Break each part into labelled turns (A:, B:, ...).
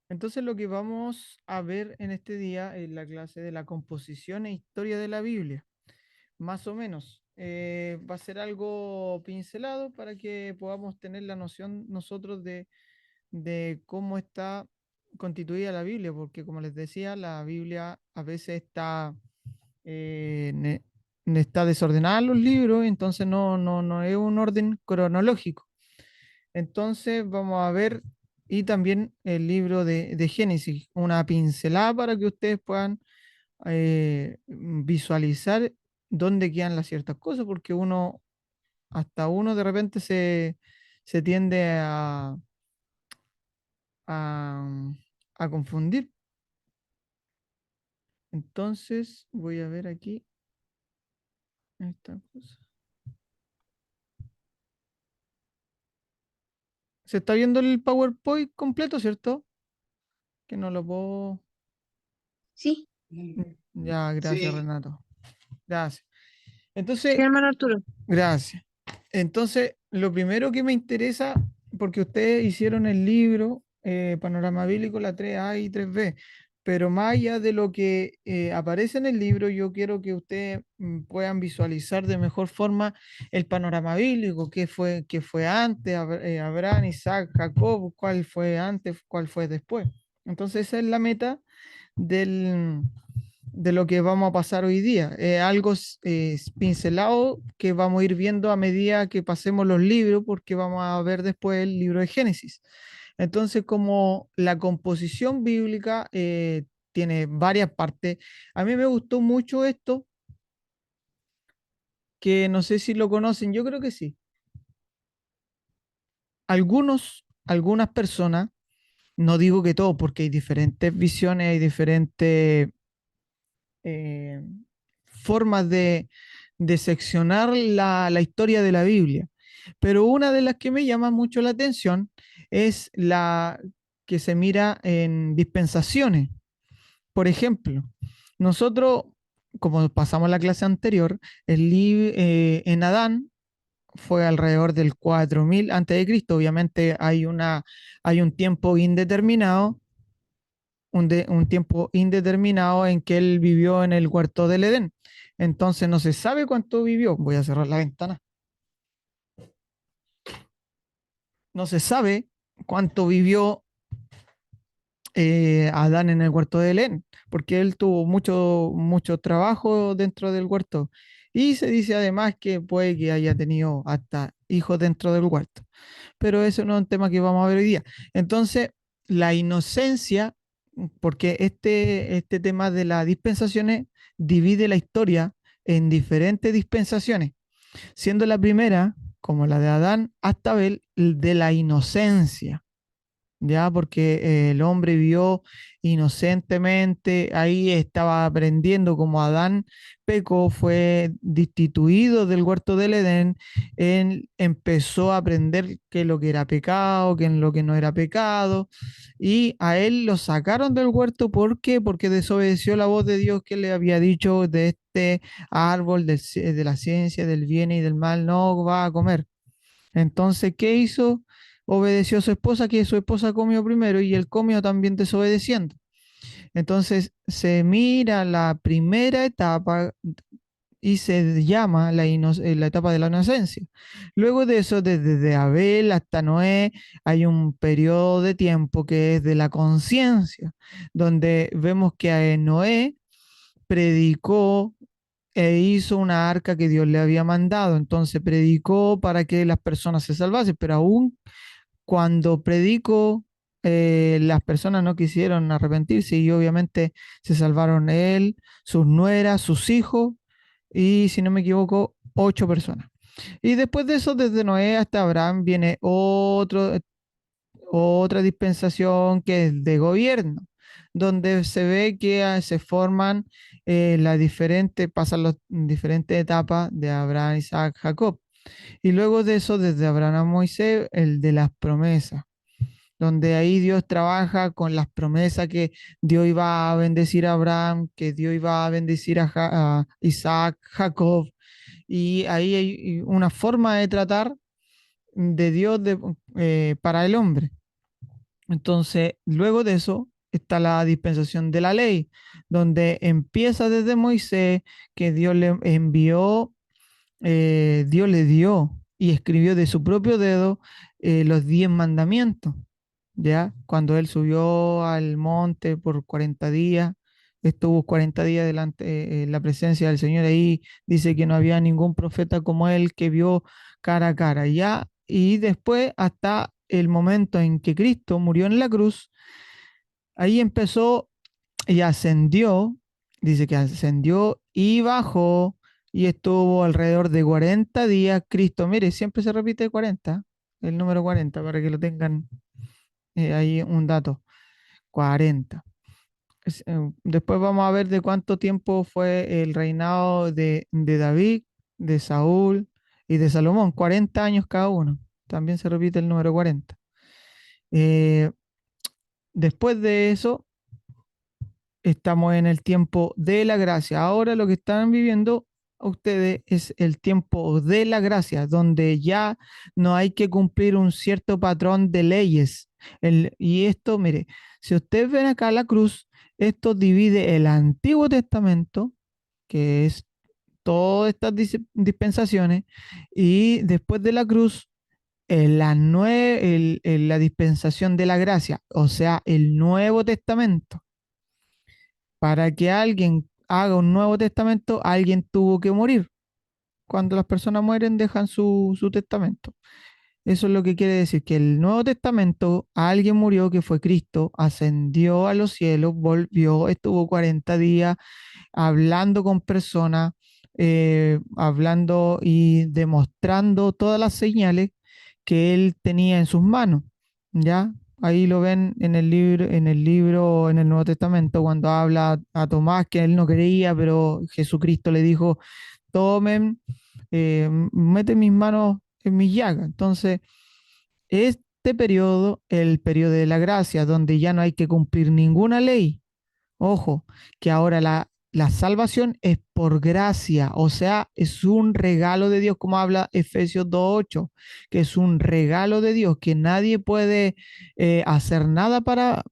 A: Entonces lo que vamos a ver en este día es la clase de la composición e historia de la Biblia, más o menos. Va a ser algo pincelado para que podamos tener la noción nosotros de cómo está constituida la Biblia, porque como les decía, la Biblia a veces eh, ne- está desordenada en los libros, entonces no es un orden cronológico. Entonces vamos a ver, y también el libro de Génesis, una pincelada para que ustedes puedan visualizar dónde quedan las ciertas cosas, porque hasta uno de repente se tiende a, a confundir. Entonces voy a ver aquí esta cosa. Se está viendo el PowerPoint completo, ¿cierto? Que no lo puedo.
B: Sí,
A: Ya, gracias,
C: Sí,
A: Renato. Gracias.
B: sí,
A: Entonces,
B: hermano Arturo.
A: gracias. Entonces, lo primero que me interesa, porque ustedes hicieron el libro Panorama Bíblico, la 3A y 3B, pero más allá de lo que aparece en el libro, yo quiero que ustedes puedan visualizar de mejor forma el panorama bíblico, qué fue antes, Abraham, Isaac, Jacob, cuál fue antes, cuál fue después. Entonces, esa es la meta del, de lo que vamos a pasar hoy día. Algo pincelado que vamos a ir viendo a medida que pasemos los libros, porque vamos a ver después el libro de Génesis. Entonces, como la composición bíblica tiene varias partes, a mí me gustó mucho esto, que no sé si lo conocen, yo creo que sí. Algunas personas, no digo que todos, porque hay diferentes visiones, hay diferentes eh, formas de seccionar la historia de la Biblia. Pero una de las que me llama mucho la atención es la que se mira en dispensaciones. Por ejemplo, nosotros, como pasamos la clase anterior, en Adán fue alrededor del 4000 antes de Cristo. Obviamente hay un tiempo indeterminado, un tiempo indeterminado en que él vivió en el huerto del Edén. Entonces no se sabe cuánto vivió. Voy a cerrar la ventana. No se sabe cuánto vivió Adán en el huerto del Edén, porque él tuvo mucho trabajo dentro del huerto. Y se dice además que puede que haya tenido hasta hijos dentro del huerto. Pero eso no es un tema que vamos a ver hoy día. Entonces, la inocencia, porque este tema de las dispensaciones divide la historia en diferentes dispensaciones, siendo la primera, como la de Adán, hasta Abel, de la inocencia, ya, porque el hombre vivió inocentemente, ahí estaba aprendiendo como Adán pecó, fue destituido del huerto del Edén, él empezó a aprender qué es lo que era pecado, qué es lo que no era pecado, y a él lo sacaron del huerto, ¿por qué? Porque desobedeció la voz de Dios que le había dicho de este árbol de la ciencia, del bien y del mal, no va a comer. Entonces, ¿qué hizo? Obedeció a su esposa, que su esposa comió primero y él comió también desobedeciendo. Entonces, se mira la primera etapa y se llama la etapa de la inocencia. Luego de eso, desde Abel hasta Noé, hay un periodo de tiempo que es de la conciencia, donde vemos que a Noé predicó e hizo una arca que Dios le había mandado. Entonces predicó para que las personas se salvasen, pero aún cuando predicó, las personas no quisieron arrepentirse y obviamente se salvaron él, sus nueras, sus hijos y, si no me equivoco, 8 personas. Y después de eso, desde Noé hasta Abraham viene otra dispensación que es de gobierno, donde se ve que se forman las diferentes, pasan las diferentes etapas de Abraham, Isaac, Jacob. Y luego de eso, desde Abraham a Moisés, el de las promesas, donde ahí Dios trabaja con las promesas que Dios iba a bendecir a Abraham, que Dios iba a bendecir a Isaac, Jacob, y ahí hay una forma de tratar de Dios para el hombre. Entonces, luego de eso está la dispensación de la ley, donde empieza desde Moisés, que Dios le envió, Dios le dio y escribió de su propio dedo los 10 mandamientos. ¿Ya? Cuando él subió al monte por 40 días, estuvo 40 días delante en la presencia del Señor, ahí dice que no había ningún profeta como él que vio cara a cara, ¿ya? Y después hasta el momento en que Cristo murió en la cruz, ahí empezó y ascendió, dice que ascendió y bajó y estuvo alrededor de 40 días. Cristo, mire, siempre se repite 40, el número 40, para que lo tengan ahí un dato. 40. Después vamos a ver de cuánto tiempo fue el reinado de David, de Saúl y de Salomón. 40 años cada uno. También se repite el número 40. Eh, Después de eso, estamos en el tiempo de la gracia. Ahora lo que están viviendo ustedes es el tiempo de la gracia, donde ya no hay que cumplir un cierto patrón de leyes. Y esto, mire, si ustedes ven acá la cruz, esto divide el Antiguo Testamento, que es todas estas dispensaciones, y después de la cruz, la dispensación de la gracia, o sea, el Nuevo Testamento. Para que alguien haga un Nuevo Testamento, alguien tuvo que morir. Cuando las personas mueren, dejan su testamento. Eso es lo que quiere decir, que el Nuevo Testamento, alguien murió, que fue Cristo, ascendió a los cielos, volvió, estuvo 40 días hablando con personas, hablando y demostrando todas las señales que él tenía en sus manos, ¿ya? Ahí lo ven en el Nuevo Testamento, cuando habla a Tomás que él no creía, pero Jesucristo le dijo, tomen, mete mis manos en mis llagas. Entonces, este periodo, el periodo de la gracia, donde ya no hay que cumplir ninguna ley. Ojo, que ahora la salvación es por gracia, o sea, es un regalo de Dios, como habla Efesios 2:8, que es un regalo de Dios, que nadie puede hacer nada para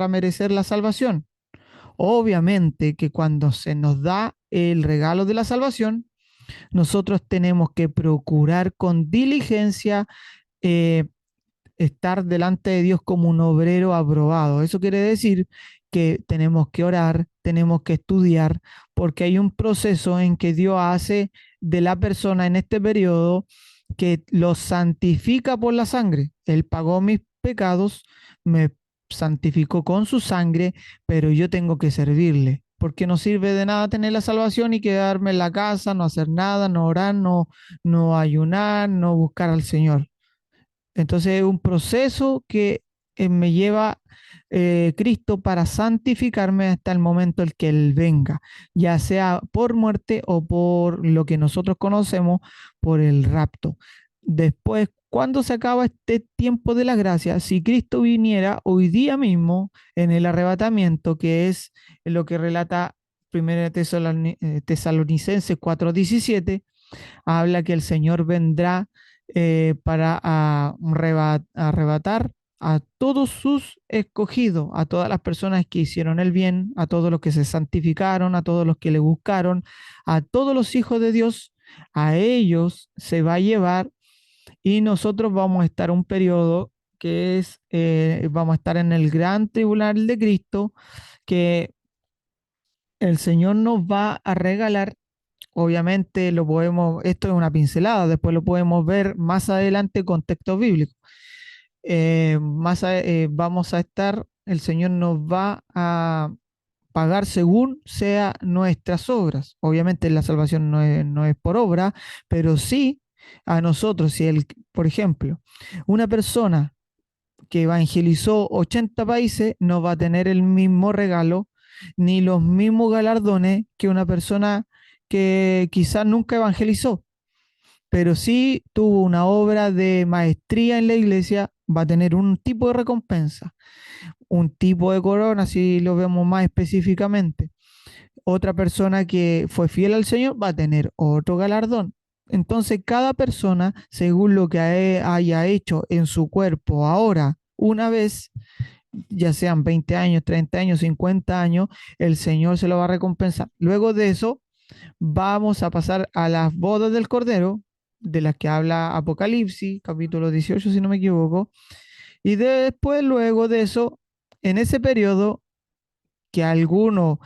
A: merecer la salvación. Obviamente que cuando se nos da el regalo de la salvación, nosotros tenemos que procurar con diligencia eh, estar delante de Dios como un obrero aprobado. Eso quiere decir que tenemos que orar, tenemos que estudiar, porque hay un proceso en que Dios hace de la persona en este periodo que lo santifica por la sangre. Él pagó mis pecados, me santificó con su sangre, pero yo tengo que servirle. Porque no sirve de nada tener la salvación y quedarme en la casa, no hacer nada, no orar, no ayunar, no buscar al Señor. Entonces es un proceso que me lleva Cristo para santificarme hasta el momento en que Él venga, ya sea por muerte o por lo que nosotros conocemos por el rapto. Después, ¿cuándo se acaba este tiempo de la gracia? Si Cristo viniera hoy día mismo en el arrebatamiento, que es lo que relata 1 Tesalonicenses 4:17, habla que el Señor vendrá para arrebatar a todos sus escogidos, a todas las personas que hicieron el bien, a todos los que se santificaron, a todos los que le buscaron, a todos los hijos de Dios, a ellos se va a llevar y nosotros vamos a estar un periodo que es, vamos a estar en el gran tribunal de Cristo, que el Señor nos va a regalar. Obviamente lo podemos, esto es una pincelada, después lo podemos ver más adelante con textos bíblicos. Vamos a estar, el Señor nos va a pagar según sea nuestras obras. Obviamente la salvación no es por obra, pero sí a nosotros, si por ejemplo, una persona que evangelizó 80 países no va a tener el mismo regalo ni los mismos galardones que una persona que quizás nunca evangelizó, pero sí tuvo una obra de maestría en la iglesia, va a tener un tipo de recompensa, un tipo de corona, si lo vemos más específicamente. Otra persona que fue fiel al Señor va a tener otro galardón. Entonces, cada persona, según lo que haya hecho en su cuerpo ahora, una vez, ya sean 20 años, 30 años, 50 años, el Señor se lo va a recompensar. Luego de eso, vamos a pasar a las bodas del Cordero, de las que habla Apocalipsis, capítulo 18, si no me equivoco. Y después, luego de eso, en ese periodo, que algunos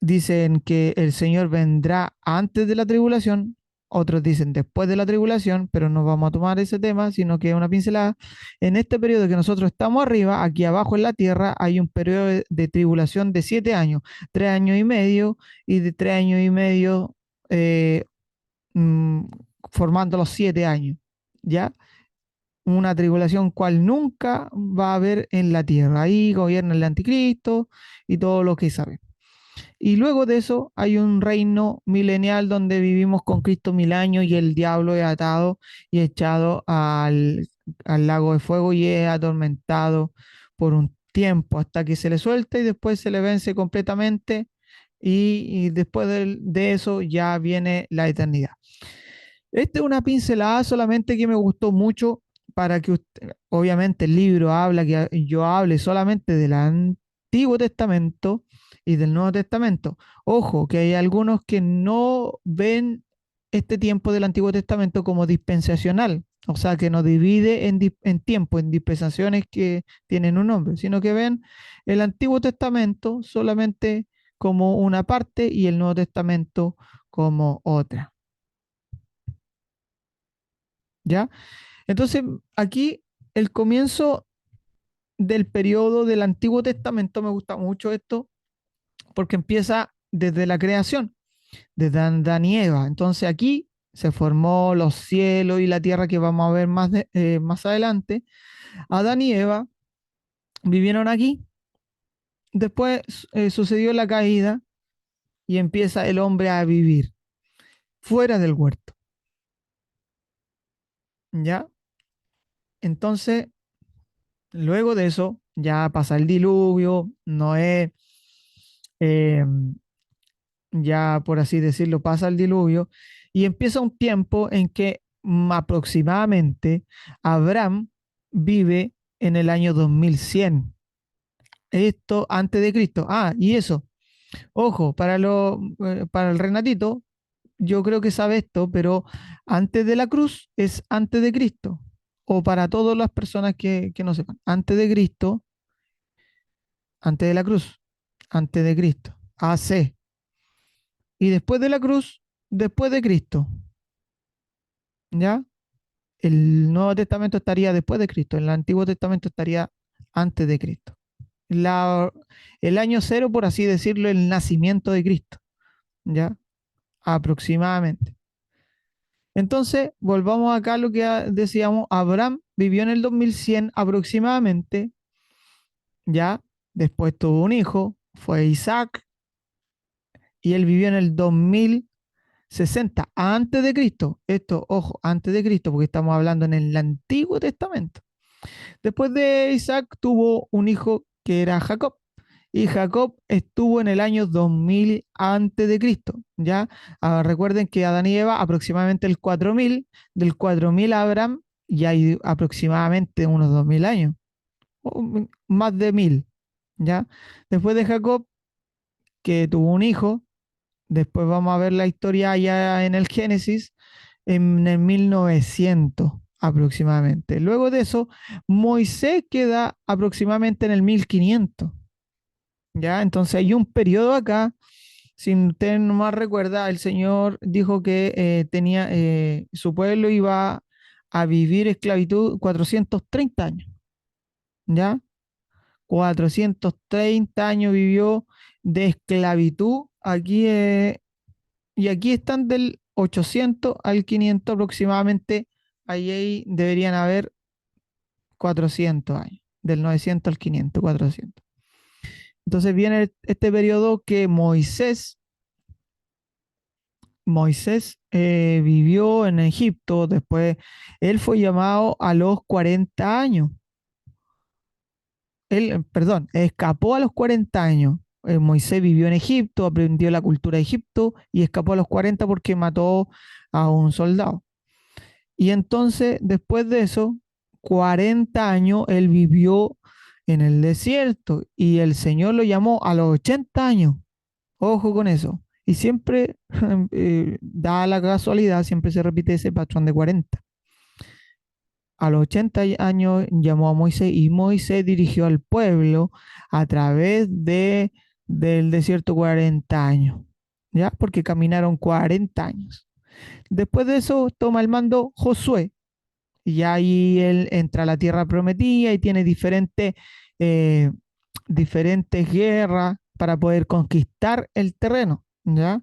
A: dicen que el Señor vendrá antes de la tribulación, otros dicen después de la tribulación, pero no vamos a tomar ese tema, sino que es una pincelada. En este periodo que nosotros estamos arriba, aquí abajo en la tierra, hay un periodo de tribulación de 7 años, 3 años y medio, y de 3 años y medio eh, mm, formando los 7 años, ¿ya? Una tribulación cual nunca va a haber en la tierra. Ahí gobierna el anticristo y todo lo que sabe. Y luego de eso hay un reino milenial donde vivimos con Cristo 1000 años y el diablo es atado y echado al lago de fuego y es atormentado por un tiempo hasta que se le suelta y después se le vence completamente y después de eso ya viene la eternidad. Esta es una pincelada solamente que me gustó mucho para que usted, obviamente el libro habla, que yo hable solamente del Antiguo Testamento y del Nuevo Testamento. Ojo, que hay algunos que no ven este tiempo del Antiguo Testamento como dispensacional, o sea, que no divide en tiempo, en dispensaciones que tienen un nombre, sino que ven el Antiguo Testamento solamente como una parte y el Nuevo Testamento como otra. ¿Ya? Entonces, aquí el comienzo del periodo del Antiguo Testamento, me gusta mucho esto, porque empieza desde la creación, desde Adán y Eva. Entonces aquí se formó los cielos y la tierra que vamos a ver más adelante. Adán y Eva vivieron aquí, después sucedió la caída y empieza el hombre a vivir fuera del huerto. ¿Ya? Entonces, luego de eso, ya pasa el diluvio, Noé eh, ya por así decirlo, pasa el diluvio y empieza un tiempo en que aproximadamente Abraham vive en el año 2100. Esto antes de Cristo. Ah, y eso, ojo, para el Renatito, yo creo que sabe esto, pero antes de la cruz es antes de Cristo. O para todas las personas que no sepan, antes de Cristo, antes de la cruz, antes de Cristo, AC. Y después de la cruz, después de Cristo. ¿Ya? El Nuevo Testamento estaría después de Cristo, el Antiguo Testamento estaría antes de Cristo. La, el año cero, por así decirlo, el nacimiento de Cristo, ¿ya? Aproximadamente. Entonces, volvamos acá a lo que decíamos, Abraham vivió en el 2100 aproximadamente, ¿ya? Después tuvo un hijo, fue Isaac, y él vivió en el 2060 antes de Cristo. Esto, ojo, antes de Cristo, porque estamos hablando en el Antiguo Testamento. Después de Isaac tuvo un hijo que era Jacob. Y Jacob estuvo en el año 2000 antes de Cristo, ¿ya? Recuerden que Adán y Eva aproximadamente el 4000, del 4000 a Abraham ya hay aproximadamente unos 2000 años, o más de 1000, ¿ya? Después de Jacob, que tuvo un hijo, después vamos a ver la historia ya en el Génesis, en el 1900 aproximadamente. Luego de eso, Moisés queda aproximadamente en el 1500, ¿ya? Entonces hay un periodo acá, si usted no más recuerda, el Señor dijo que su pueblo iba a vivir esclavitud 430 años, ¿ya? 430 años vivió de esclavitud aquí, y aquí están del 800 al 500 aproximadamente, ahí deberían haber 400 años, del 900 al 500, 400. Entonces viene este periodo que Moisés vivió en Egipto, después él fue llamado a los 40 años. Él, perdón, escapó a los 40 años. Moisés vivió en Egipto, aprendió la cultura de Egipto y escapó a los 40 porque mató a un soldado. Y entonces, después de eso, 40 años él vivió en el desierto y el Señor lo llamó a los 80 años. Ojo con eso. Y siempre, da la casualidad, siempre se repite ese patrón de 40. A los 80 años llamó a Moisés y Moisés dirigió al pueblo a través del desierto 40 años, ¿ya? Porque caminaron 40 años. Después de eso toma el mando Josué y ahí él entra a la tierra prometida y tiene eh, diferentes guerras para poder conquistar el terreno, ¿ya?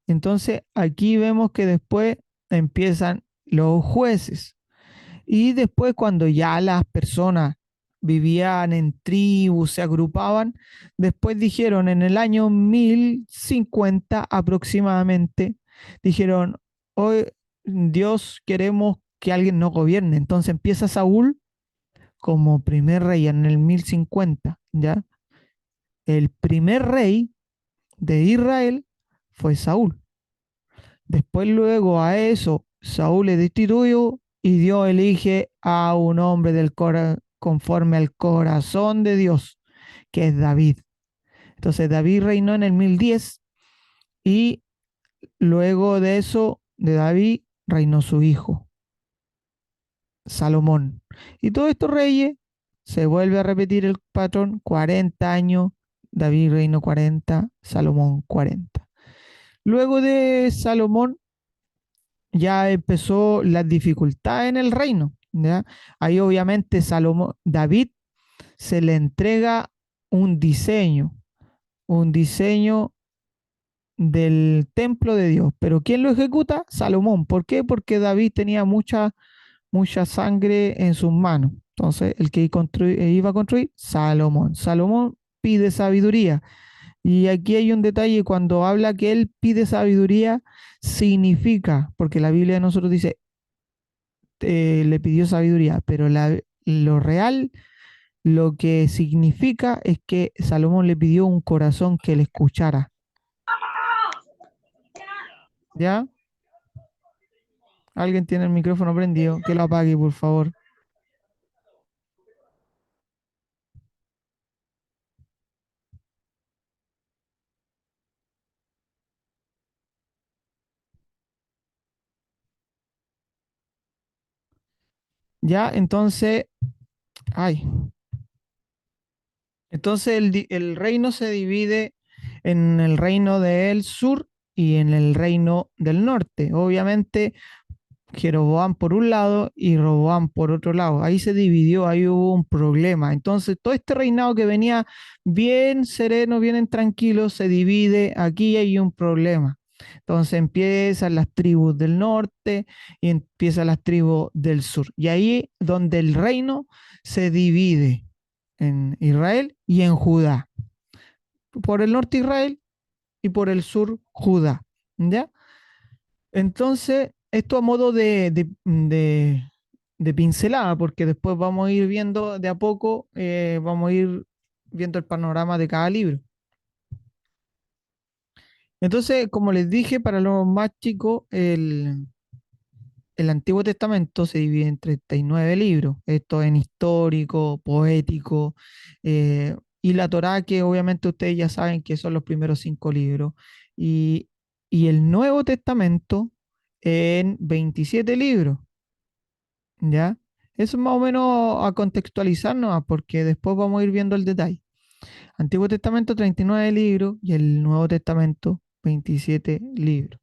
A: Entonces aquí vemos que después empiezan los jueces. Y después cuando ya las personas vivían en tribus, se agrupaban, después dijeron en el año 1050 aproximadamente, dijeron, hoy Dios queremos que alguien nos gobierne. Entonces empieza Saúl como primer rey en el 1050, ¿ya? El primer rey de Israel fue Saúl. Después luego a eso, Saúl le destituyó y Dios elige a un hombre conforme al corazón de Dios, que es David. Entonces David reinó en el 1010 y luego de eso, de David, reinó su hijo, Salomón. Y todos estos reyes, se vuelve a repetir el patrón, 40 años, David reinó 40, Salomón 40. Luego de Salomón ya empezó la dificultad en el reino, ¿ya? Ahí obviamente Salomón, David se le entrega un diseño, un diseño del templo de Dios. Pero ¿quién lo ejecuta? Salomón. ¿Por qué? Porque David tenía mucha sangre en sus manos. Entonces, el que iba a construir, Salomón. Salomón pide sabiduría. Y aquí hay un detalle, cuando habla que él pide sabiduría, significa, porque la Biblia de nosotros dice, le pidió sabiduría, pero lo real, lo que significa es que Salomón le pidió un corazón que le escuchara. ¿Ya? ¿Alguien tiene el micrófono prendido? Que lo apague, por favor. ¿Ya? Entonces, ay, entonces el reino se divide en el reino del sur y en el reino del norte. Obviamente, Jeroboam por un lado y Roboam por otro lado. Ahí se dividió, ahí hubo un problema. Entonces, todo este reinado que venía bien sereno, bien tranquilo, se divide. Aquí hay un problema. Entonces empiezan las tribus del norte y empiezan las tribus del sur. Y ahí donde el reino se divide en Israel y en Judá. Por el norte Israel y por el sur Judá. ¿Ya? Entonces, esto a modo de pincelada, porque después vamos a ir viendo de a poco, vamos a ir viendo el panorama de cada libro. Entonces, como les dije, para los más chicos, el Antiguo Testamento se divide en 39 libros, esto en histórico, poético, y la Torá, que obviamente ustedes ya saben que son los primeros 5 libros, y, y el Nuevo Testamento en 27 libros, ¿ya? Eso es más o menos a contextualizarnos, porque después vamos a ir viendo el detalle. Antiguo Testamento 39 libros y el Nuevo Testamento 27 libros.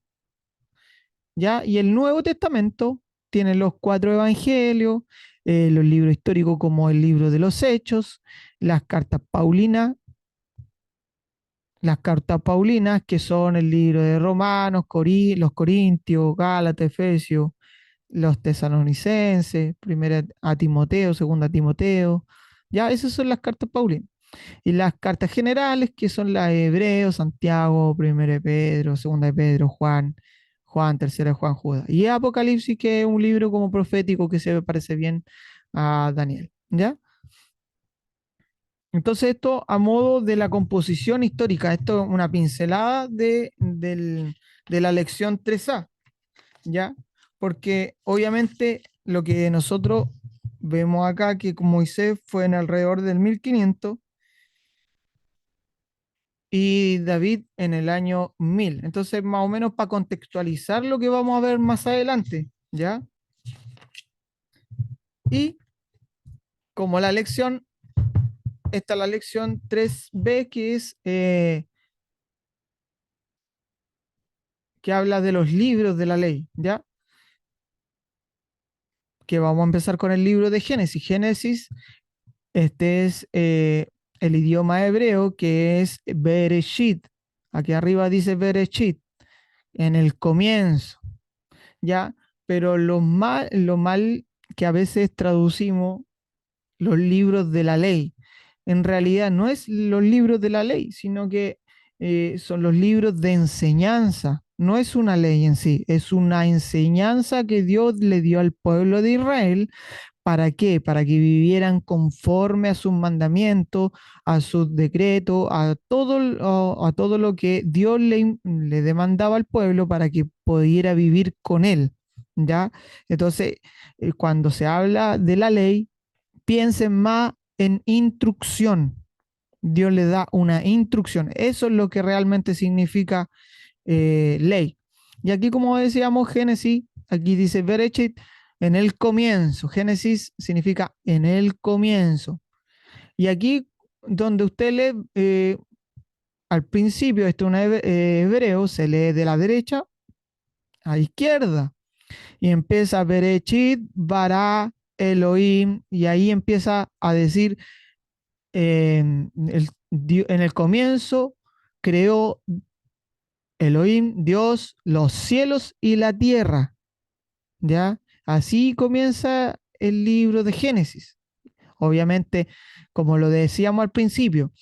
A: ¿Ya? Y el Nuevo Testamento tiene los 4 evangelios, los libros históricos como el libro de los Hechos, las cartas Paulinas, que son el libro de Romanos, los Corintios, Gálatas, Efesios, los Tesalonicenses, primera a Timoteo, segunda a Timoteo. Ya, esas son las cartas Paulinas. Y las cartas generales, que son las de Hebreo, Santiago, primera de Pedro, segunda de Pedro, Juan, tercera de Juan, Judas. Y Apocalipsis, que es un libro como profético que se parece bien a Daniel. ¿Ya? Entonces, esto a modo de la composición histórica, esto es una pincelada de la lección 3A, ¿ya? Porque obviamente lo que nosotros vemos acá que Moisés fue en alrededor del 1500 y David en el año 1000. Entonces, más o menos para contextualizar lo que vamos a ver más adelante, ¿ya? Y como la lección, está la lección 3b, que es que habla de los libros de la ley, ¿ya? Que vamos a empezar con el libro de Génesis. Génesis, este es el idioma hebreo, que es Bereshit. Aquí arriba dice Bereshit, en el comienzo, ¿ya? Pero lo mal que a veces traducimos los libros de la ley. En realidad no es los libros de la ley, sino que son los libros de enseñanza. No es una ley en sí, es una enseñanza que Dios le dio al pueblo de Israel. ¿Para qué? Para que vivieran conforme a sus mandamientos, a sus decretos, a todo lo que Dios le demandaba al pueblo para que pudiera vivir con él. ¿Ya? Entonces, cuando se habla de la ley, piensen más en instrucción. Dios le da una instrucción. Eso es lo que realmente significa ley. Y aquí, como decíamos, Génesis, aquí dice Berechit, en el comienzo. Génesis significa en el comienzo. Y aquí, donde usted lee al principio, este es un hebreo, se lee de la derecha a izquierda. Y empieza Berechit, Bara, Elohim, y ahí empieza a decir en el comienzo creó Elohim, Dios, los cielos y la tierra, ¿ya? Así comienza el libro de Génesis. Obviamente, como lo decíamos al principio,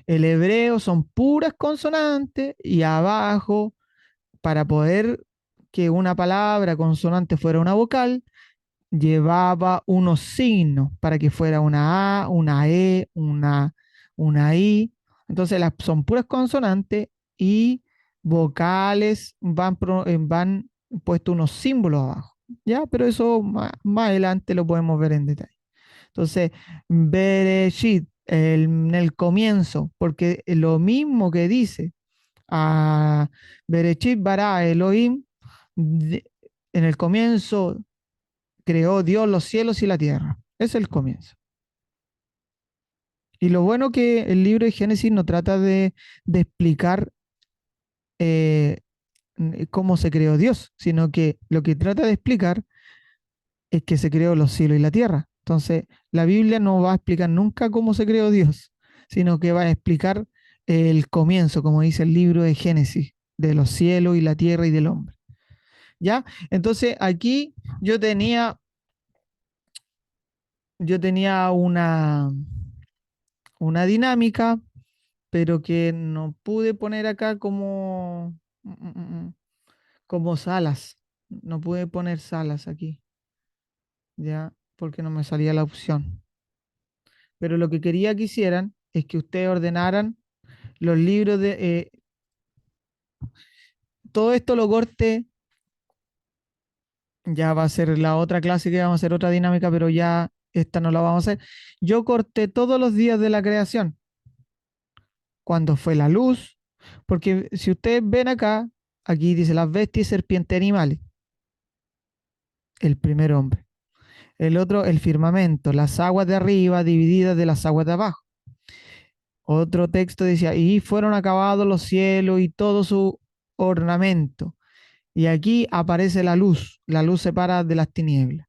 A: el hebreo son puras consonantes y abajo, para poder que una palabra consonante fuera una vocal, llevaba unos signos para que fuera una A, una E, una I. Entonces son puras consonantes y vocales van puessto unos símbolos abajo. ¿Ya? Pero eso más adelante lo podemos ver en detalle. Entonces, Bereshit, en el comienzo, porque lo mismo que dice a Bereshit bara Elohim, en el comienzo creó Dios los cielos y la tierra. Es el comienzo. Y lo bueno que el libro de Génesis no trata de explicar eh, cómo se creó Dios, sino que lo que trata de explicar es que se creó los cielos y la tierra. Entonces, la Biblia no va a explicar nunca cómo se creó Dios, sino que va a explicar el comienzo, como dice el libro de Génesis, de los cielos y la tierra y del hombre. ¿Ya? Entonces, aquí yo tenía, yo tenía una dinámica, pero que no pude poner acá como salas. No pude poner salas aquí, ya, porque no me salía la opción. Pero lo que quería que hicieran es que ustedes ordenaran los libros todo esto lo corte, ya va a ser la otra clase que vamos a hacer otra dinámica, pero ya esta no la vamos a hacer. Yo corté todos los días de la creación, cuando fue la luz, porque si ustedes ven acá, aquí dice las bestias y serpientes animales, el primer hombre. El otro, el firmamento, las aguas de arriba divididas de las aguas de abajo. Otro texto decía, y fueron acabados los cielos y todo su ornamento. Y aquí aparece la luz separa de las tinieblas.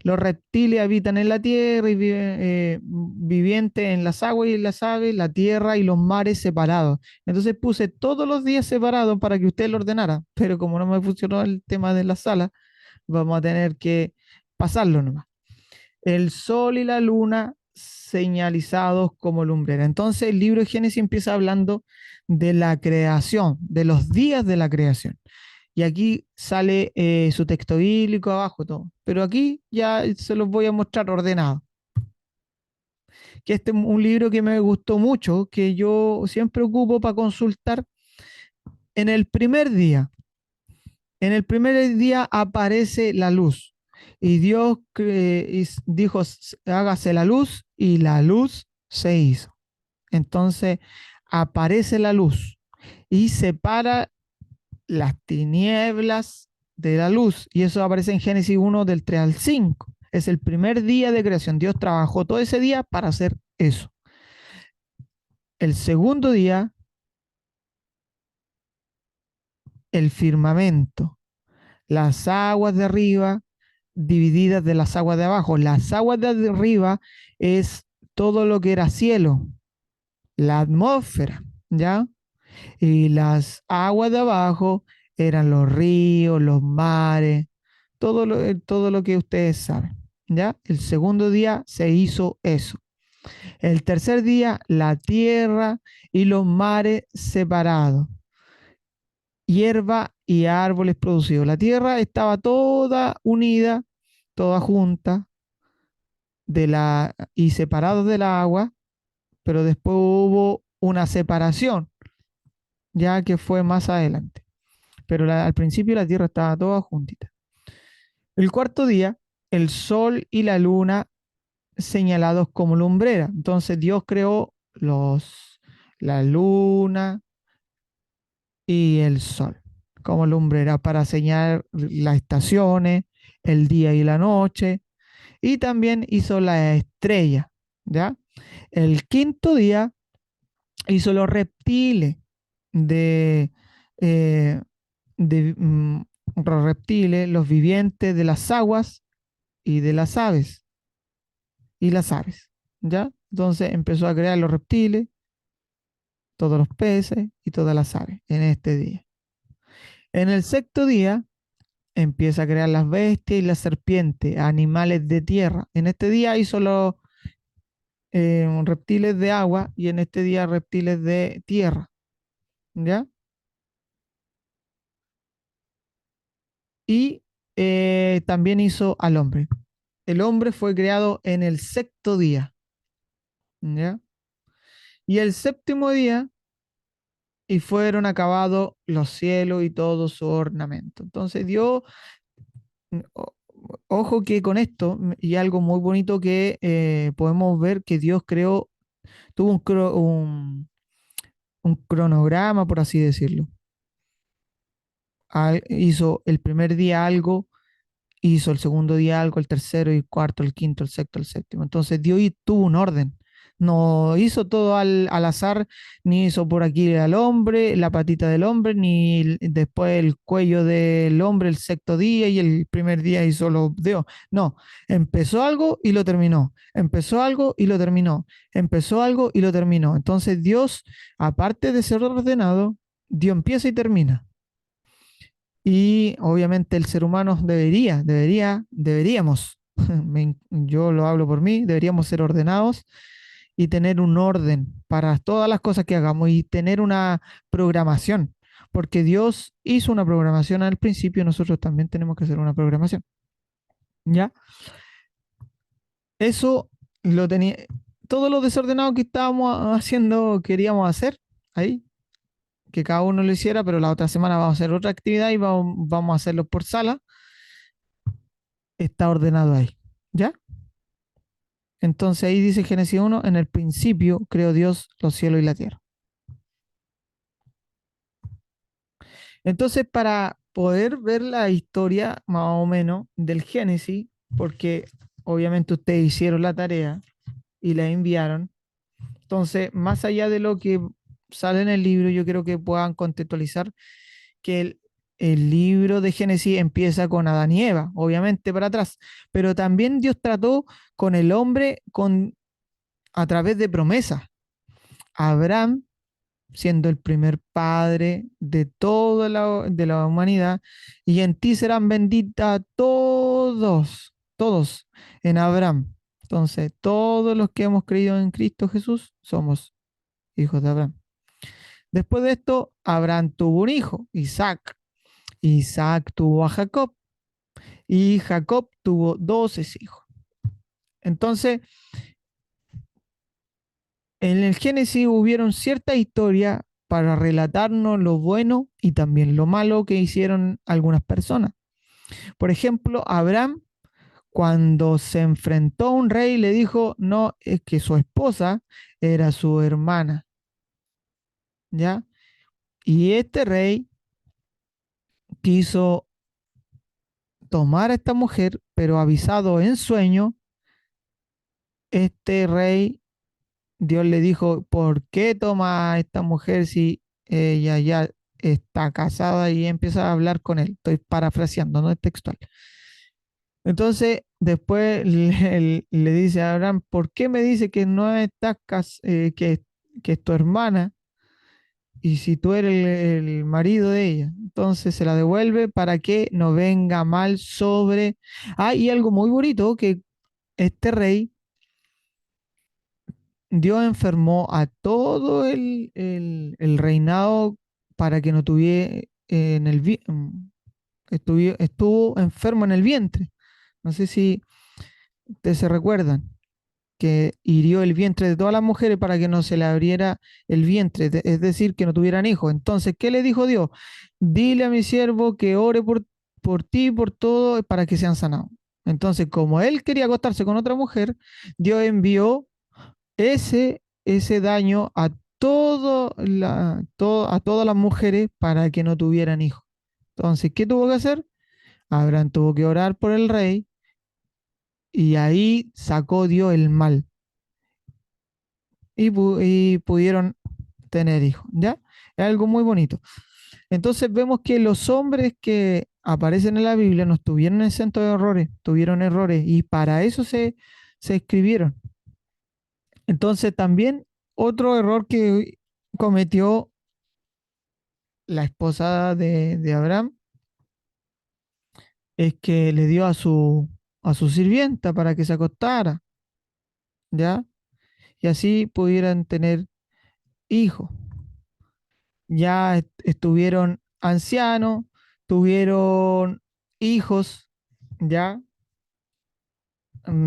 A: Los reptiles habitan en la tierra y viven vivientes en las aguas y en las aves, la tierra y los mares separados. Entonces puse todos los días separados para que usted lo ordenara, pero como no me funcionó el tema de la sala, vamos a tener que pasarlo nomás. El sol y la luna señalizados como lumbrera. Entonces el libro de Génesis empieza hablando de la creación, de los días de la creación. Y aquí sale su texto bíblico abajo, todo. Pero aquí ya se los voy a mostrar ordenado. Que este es un libro que me gustó mucho, que yo siempre ocupo para consultar. En el primer día, en el primer día aparece la luz. Y Dios dijo, hágase la luz, y la luz se hizo. Entonces aparece la luz y separa las tinieblas de la luz. Y eso aparece en Génesis 1 del 3 al 5. Es el primer día de creación. Dios trabajó todo ese día para hacer eso. El segundo día, el firmamento, las aguas de arriba divididas de las aguas de abajo. Las aguas de arriba es todo lo que era cielo, la atmósfera, ¿ya? Y las aguas de abajo eran los ríos, los mares, todo lo que ustedes saben, ¿ya? El segundo día se hizo eso. El tercer día, la tierra y los mares separados, hierba y árboles producidos. La tierra estaba toda unida, toda junta, y separados del agua, pero después hubo una separación, ya que fue más adelante. Pero al principio la tierra estaba toda juntita. El cuarto día, el sol y la luna señalados como lumbrera. Entonces Dios creó la luna y el sol como lumbrera para señalar las estaciones, el día y la noche, y también hizo la estrella, ¿ya? El quinto día hizo los reptiles de, eh, los reptiles, los vivientes de las aguas y de las aves, ¿ya? Entonces empezó a crear los reptiles, todos los peces y todas las aves en este día. En el sexto día empieza a crear las bestias y las serpientes, animales de tierra. En este día hizo los reptiles de agua y en este día reptiles de tierra, ¿ya? Y también hizo al hombre. El hombre fue creado en el sexto día, ¿ya? Y el séptimo día, y fueron acabados los cielos y todo su ornamento. Entonces Dios, o- ojo que con esto, y algo muy bonito que podemos ver que Dios creó, tuvo un cronograma, por así decirlo. Hizo el primer día algo, hizo el segundo día algo, el tercero, el cuarto, el quinto, el sexto, el séptimo. Entonces Dios tuvo un orden. No hizo todo al azar, ni hizo por aquí al hombre, la patita del hombre, ni después el cuello del hombre el sexto día y el primer día hizo los dedos. No, empezó algo y lo terminó. Empezó algo y lo terminó. Empezó algo y lo terminó. Entonces Dios, aparte de ser ordenado, Dios empieza y termina. Y obviamente el ser humano deberíamos, yo lo hablo por mí, deberíamos ser ordenados y tener un orden para todas las cosas que hagamos y tener una programación, porque Dios hizo una programación al principio, nosotros también tenemos que hacer una programación, ¿ya? Eso lo tenía, todo lo desordenado que estábamos haciendo, queríamos hacer ahí, que cada uno lo hiciera, pero la otra semana vamos a hacer otra actividad y vamos a hacerlo por sala, está ordenado ahí, ¿ya? Entonces ahí dice Génesis 1, en el principio creó Dios los cielos y la tierra. Entonces para poder ver la historia más o menos del Génesis, porque obviamente ustedes hicieron la tarea y la enviaron, entonces más allá de lo que sale en el libro, yo creo que puedan contextualizar que el libro de Génesis empieza con Adán y Eva, obviamente para atrás, pero también Dios trató con el hombre a través de promesas. Abraham siendo el primer padre de toda de la humanidad, y en ti serán benditas todos en Abraham. Entonces, todos los que hemos creído en Cristo Jesús somos hijos de Abraham. Después de esto, Abraham tuvo un hijo, Isaac. Isaac tuvo a Jacob y Jacob tuvo 12 hijos. Entonces, en el Génesis hubieron cierta historia para relatarnos lo bueno y también lo malo que hicieron algunas personas. Por ejemplo, Abraham cuando se enfrentó a un rey, le dijo, no, es que su esposa era su hermana, ¿ya? Y este rey quiso tomar a esta mujer, pero avisado en sueño, este rey, Dios le dijo, ¿por qué toma a esta mujer si ella ya está casada? Y empieza a hablar con él. Estoy parafraseando, no es textual. Entonces, después le dice a Abraham, ¿por qué me dice que no estás que es tu hermana? Y si tú eres el marido de ella, entonces se la devuelve para que no venga mal sobre... Ah, y algo muy bonito, que este rey Dios enfermó a todo el reinado para que no tuviera estuvo enfermo en el vientre. No sé si ustedes se recuerdan que hirió el vientre de todas las mujeres para que no se le abriera el vientre, es decir, que no tuvieran hijos. Entonces, ¿qué le dijo Dios? Dile a mi siervo que ore por ti y por todo para que sean sanados. Entonces, como él quería acostarse con otra mujer, Dios envió ese daño a, a todas las mujeres para que no tuvieran hijos. Entonces, ¿qué tuvo que hacer? Abraham tuvo que orar por el rey y ahí sacó Dios el mal y pudieron tener hijos, ¿ya? Es algo muy bonito. Entonces vemos que los hombres que aparecen en la Biblia no estuvieron exentos de errores, tuvieron errores y para eso se escribieron. Entonces también otro error que cometió la esposa de Abraham es que le dio a su sirvienta para que se acostara, ¿ya? Y así pudieran tener hijos. Ya estuvieron ancianos, tuvieron hijos, ¿ya?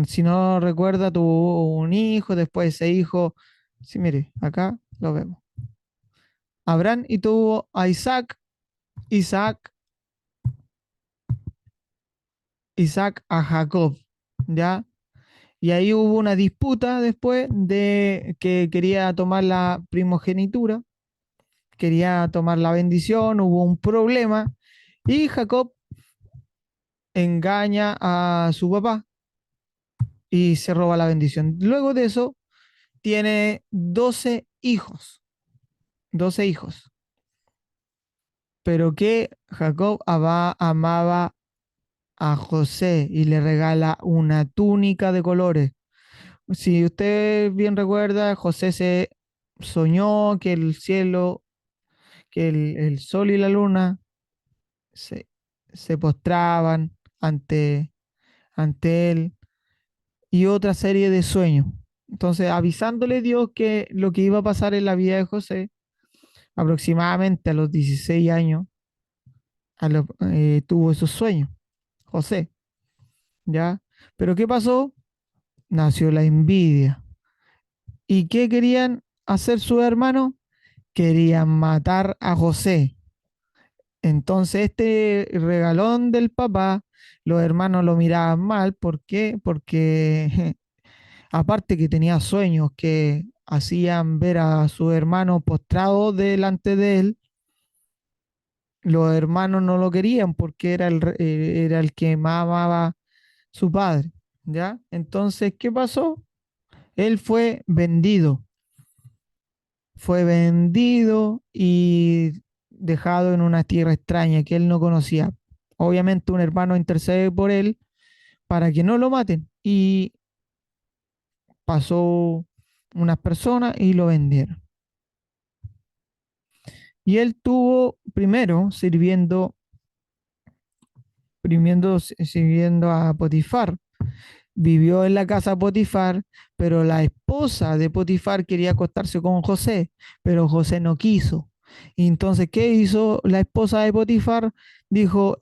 A: Si no recuerda, tuvo un hijo, después ese hijo, sí, mire, acá lo vemos. Abraham y tuvo a Isaac, Isaac, Isaac a Jacob, ¿ya? Y ahí hubo una disputa después de que quería tomar la primogenitura, quería tomar la bendición, hubo un problema y Jacob engaña a su papá y se roba la bendición. Luego de eso, tiene 12 hijos, 12 hijos, pero que Jacob amaba a José y le regala una túnica de colores. Si usted bien recuerda, José se soñó que el cielo, que el sol y la luna se, se postraban ante él y otra serie de sueños. Entonces, avisándole Dios que lo que iba a pasar en la vida de José, aproximadamente a los 16 años, tuvo esos sueños, José, ¿ya? Pero ¿qué pasó? Nació la envidia. ¿Y qué querían hacer sus hermanos? Querían matar a José. Entonces, este regalón del papá, los hermanos lo miraban mal. ¿Por qué? Porque aparte que tenía sueños que hacían ver a su hermano postrado delante de él, los hermanos no lo querían porque era el que más amaba a su padre, ¿ya? Entonces, ¿qué pasó? Él fue vendido y dejado en una tierra extraña que él no conocía. Obviamente un hermano intercede por él para que no lo maten y pasó unas personas y lo vendieron. Y él tuvo primero sirviendo a Potifar. Vivió en la casa de Potifar, pero la esposa de Potifar quería acostarse con José, pero José no quiso. Y entonces, ¿qué hizo la esposa de Potifar? Dijo,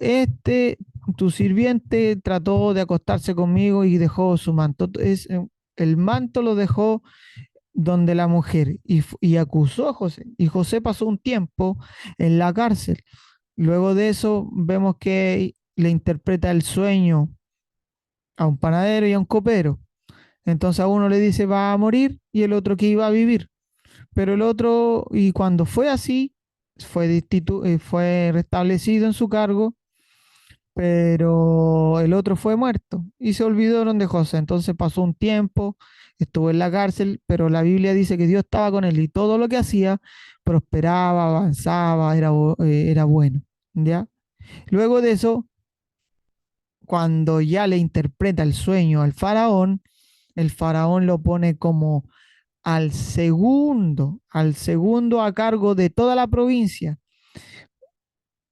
A: tu sirviente trató de acostarse conmigo y dejó su manto. El manto lo dejó donde la mujer y acusó a José. Y José pasó un tiempo en la cárcel. Luego de eso vemos que le interpreta el sueño a un panadero y a un copero. Entonces a uno le dice va a morir y el otro que iba a vivir. Pero el otro, y cuando fue así, fue restablecido en su cargo, pero el otro fue muerto y se olvidaron de José. Entonces pasó un tiempo, estuvo en la cárcel, pero la Biblia dice que Dios estaba con él y todo lo que hacía prosperaba, avanzaba, era bueno. ¿Ya? Luego de eso, cuando ya le interpreta el sueño al faraón, el faraón lo pone como al segundo a cargo de toda la provincia.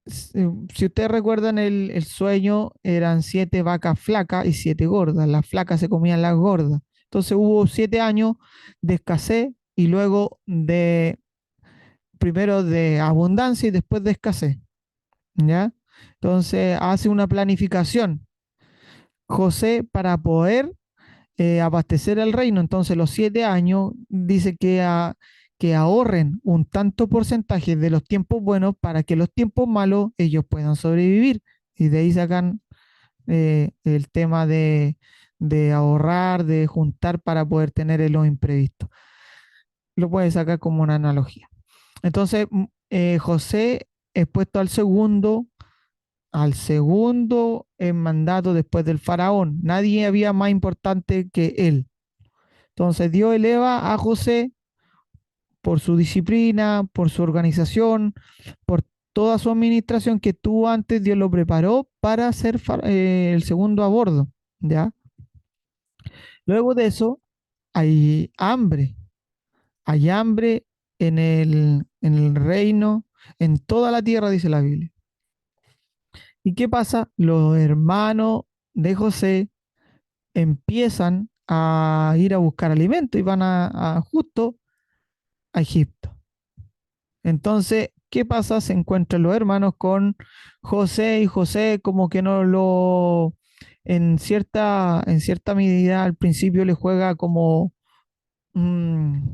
A: Si ustedes recuerdan el sueño, eran 7 vacas flacas y 7 gordas. Las flacas se comían las gordas. Entonces hubo 7 años de escasez y luego primero de abundancia y después de escasez. ¿Ya? Entonces hace una planificación José para poder abastecer al reino. Entonces, los 7 años dice que ahorren un tanto porcentaje de los tiempos buenos para que los tiempos malos ellos puedan sobrevivir. Y de ahí sacan el tema de ahorrar, de juntar para poder tener los imprevistos. Lo puedes sacar como una analogía. Entonces, José es puesto al segundo en mandato después del faraón. Nadie había más importante que él. Entonces Dios eleva a José por su disciplina, por su organización, por toda su administración que tuvo antes, Dios lo preparó para ser el segundo a bordo, ¿ya? Luego de eso hay hambre en el reino, en toda la tierra, dice la Biblia. ¿Y qué pasa? Los hermanos de José empiezan a ir a buscar alimento y van justo a Egipto. Entonces, ¿qué pasa? Se encuentran los hermanos con José y José como que no lo, en cierta medida al principio le juega mm,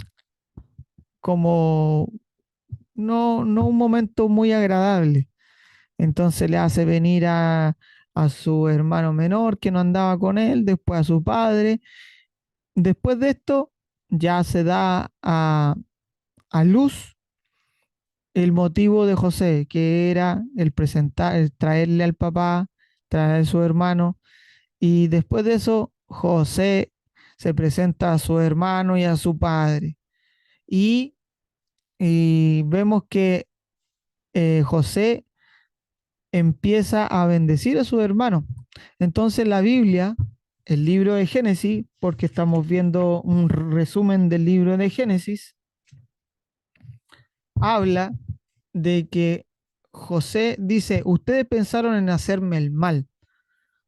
A: como no un momento muy agradable. Entonces le hace venir a su hermano menor que no andaba con él, después a su padre. Después de esto ya se da a luz el motivo de José, que era el traerle al papá, traer a su hermano, y después de eso, José se presenta a su hermano y a su padre. Y, y vemos que José empieza a bendecir a su hermano. Entonces la Biblia, el libro de Génesis, porque estamos viendo un resumen del libro de Génesis, habla de que José dice, ustedes pensaron en hacerme el mal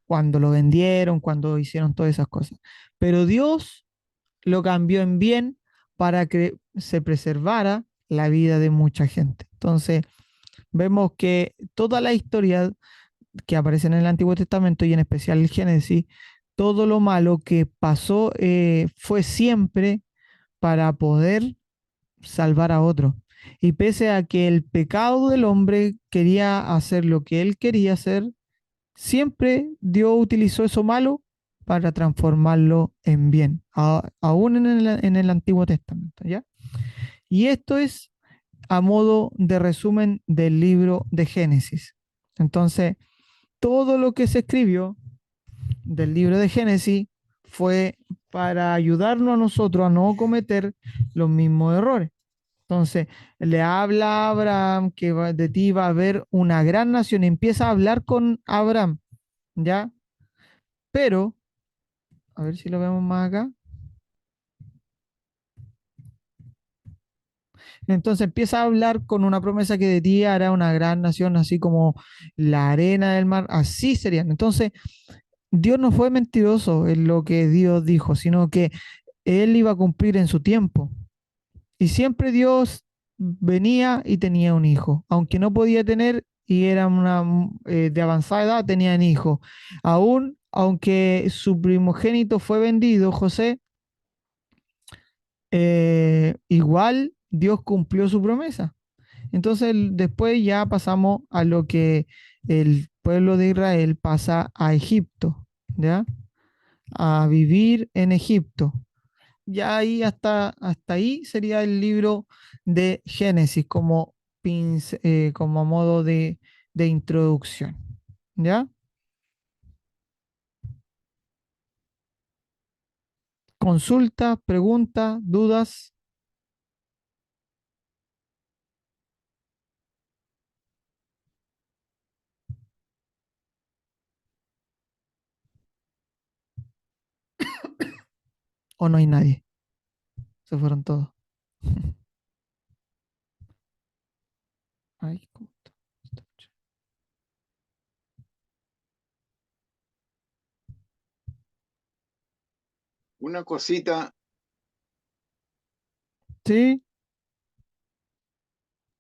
A: cuando lo vendieron, cuando hicieron todas esas cosas, pero Dios lo cambió en bien para que se preservara la vida de mucha gente. Entonces, vemos que toda la historia que aparece en el Antiguo Testamento y en especial el Génesis, todo lo malo que pasó fue siempre para poder salvar a otro. Y pese a que el pecado del hombre quería hacer lo que él quería hacer, siempre Dios utilizó eso malo para transformarlo en bien, aún en el Antiguo Testamento, ¿ya? Y esto es a modo de resumen del libro de Génesis. Entonces, todo lo que se escribió del libro de Génesis fue para ayudarnos a nosotros a no cometer los mismos errores. Entonces, le habla a Abraham que de ti va a haber una gran nación. Empieza a hablar con Abraham, ¿ya? Pero, a ver si lo vemos más acá. Entonces empieza a hablar con una promesa que de ti hará una gran nación, así como la arena del mar, así serían. Entonces, Dios no fue mentiroso en lo que Dios dijo, sino que Él iba a cumplir en su tiempo. Y siempre Dios venía y tenía un hijo, aunque no podía tener y era de avanzada edad, tenían hijo. Aún, aunque su primogénito fue vendido, José, igual Dios cumplió su promesa. Entonces, después ya pasamos a lo que el pueblo de Israel pasa a Egipto, ¿ya? a vivir en Egipto. Ya ahí hasta ahí sería el libro de Génesis como, como modo de introducción. ¿Ya? Consulta, pregunta, dudas o no hay nadie. Se fueron todos. Ay, ¿cómo está?
C: Una cosita,
A: Sí,